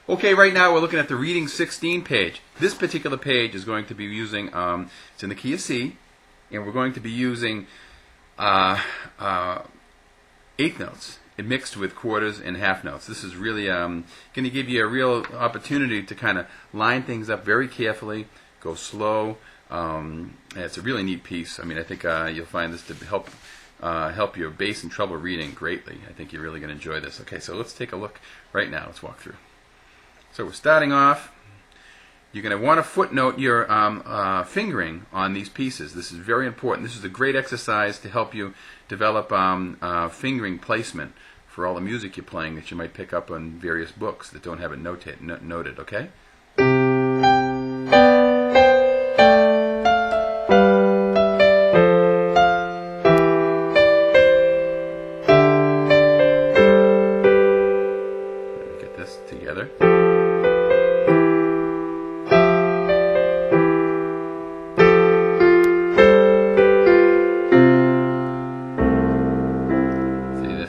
Okay, right now we're looking at the reading 16 page. This particular page is going to be using, it's in the key of C, and we're going to be using eighth notes mixed with quarters and half notes. This is really going to give you a real opportunity to kind of line things up very carefully, go slow. It's a really neat piece. I mean, I think you'll find this to help your bass and treble reading greatly. I think you're really going to enjoy this. Okay, so let's take a look right now. Let's walk through. So we're starting off. You're going to want to footnote your fingering on these pieces. This is very important. This is a great exercise to help you develop fingering placement for all the music you're playing that you might pick up on various books that don't have it noted, okay? Let me get this together.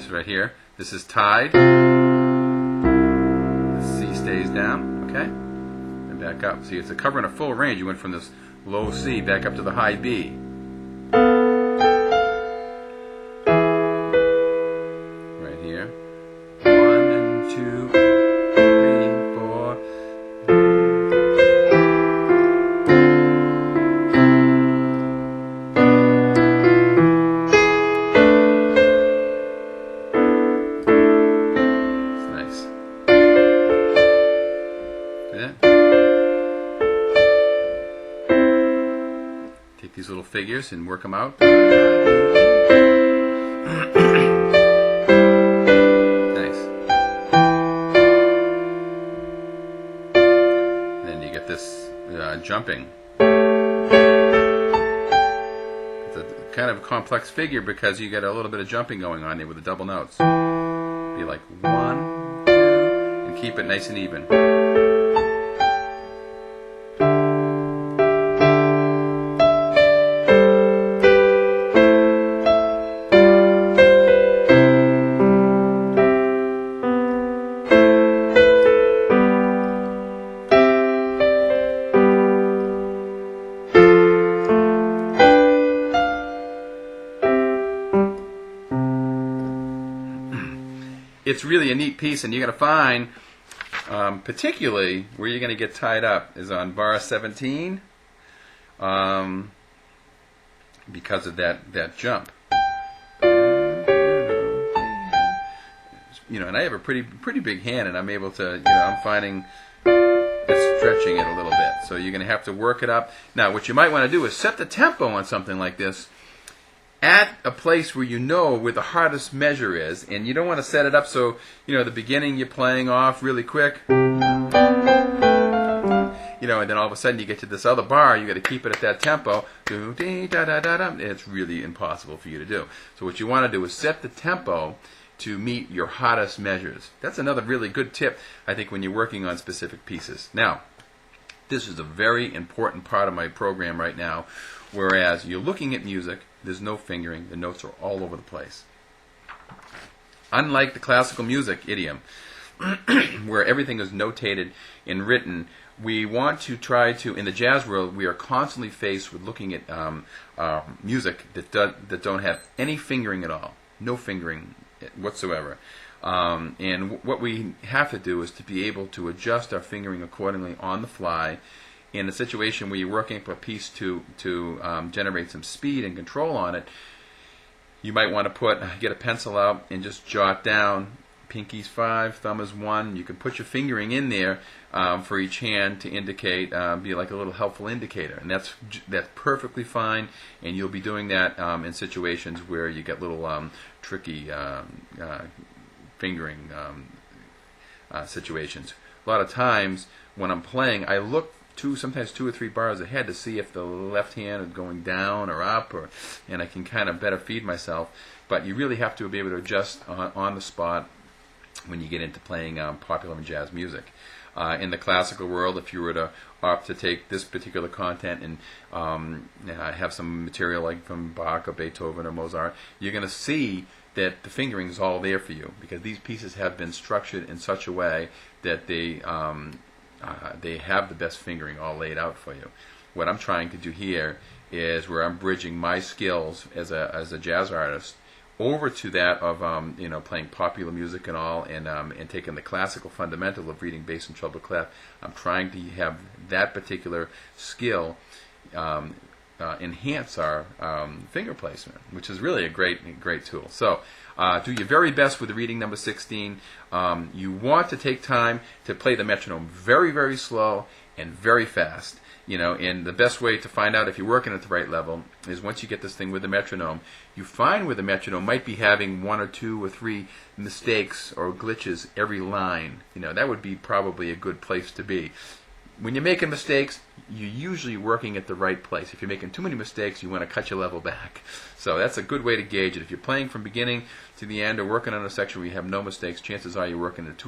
Right here. This is tied. The C stays down, okay? And back up. See, it's covering a full range. You went from this low C back up to the high B. Right here. 1 and 2, 3, 4. Take these little figures and work them out. Nice. And then you get this jumping. It's a kind of complex figure because you get a little bit of jumping going on there with the double notes. Be like 1, 2, and keep it nice and even. It's really a neat piece, and you're going to find, particularly where you're going to get tied up, is on bar 17, because of that jump. You know, and I have a pretty big hand, and I'm able to, I'm finding it's stretching it a little bit. So you're going to have to work it up. Now, what you might want to do is set the tempo on something like this at a place where you know where the hardest measure is, and you don't want to set it up so, the beginning you're playing off really quick, and then all of a sudden you get to this other bar, you got to keep it at that tempo, it's really impossible for you to do. So what you want to do is set the tempo to meet your hottest measures. That's another really good tip, I think, when you're working on specific pieces. Now, this is a very important part of my program right now, whereas you're looking at music, there's no fingering, the notes are all over the place. Unlike the classical music idiom, where everything is notated and written, we want to try to, in the jazz world, we are constantly faced with looking at music that don't have any fingering at all, no fingering whatsoever. And what we have to do is to be able to adjust our fingering accordingly on the fly. In a situation where you're working up a piece to generate some speed and control on it, you might want to get a pencil out and just jot down pinky's 5, thumb is 1. You can put your fingering in there for each hand to indicate, be like a little helpful indicator, and that's perfectly fine. And you'll be doing that in situations where you get little tricky fingering situations. A lot of times when I'm playing, I look sometimes 2 or 3 bars ahead to see if the left hand is going down or up, and I can kind of better feed myself. But you really have to be able to adjust on the spot when you get into playing popular and jazz music. In the classical world, if you were to opt to take this particular content and have some material like from Bach or Beethoven or Mozart, you're going to see that the fingering is all there for you, because these pieces have been structured in such a way that they have the best fingering all laid out for you. What I'm trying to do here is where I'm bridging my skills as a jazz artist over to that of playing popular music and all, and taking the classical fundamental of reading bass and treble clef. I'm trying to have that particular skill enhance our finger placement, which is really a great tool. So do your very best with the reading number 16. You want to take time to play the metronome very, very slow and very fast. And the best way to find out if you're working at the right level is once you get this thing with the metronome, you find where the metronome might be having 1 or 2 or 3 mistakes or glitches every line. That would be probably a good place to be. When you're making mistakes, you're usually working at the right place. If you're making too many mistakes, you want to cut your level back. So that's a good way to gauge it. If you're playing from beginning to the end or working on a section where you have no mistakes, chances are you're working at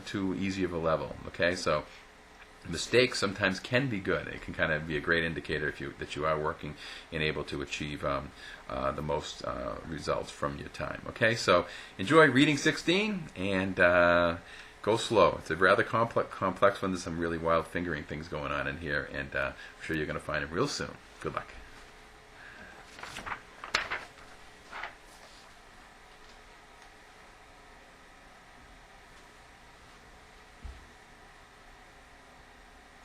too easy of a level. Okay, so mistakes sometimes can be good. It can kind of be a great indicator that you are working and able to achieve the most results from your time. Okay, so enjoy reading 16 and go slow. It's a rather complex one. There's some really wild fingering things going on in here, and I'm sure you're going to find them real soon. Good luck.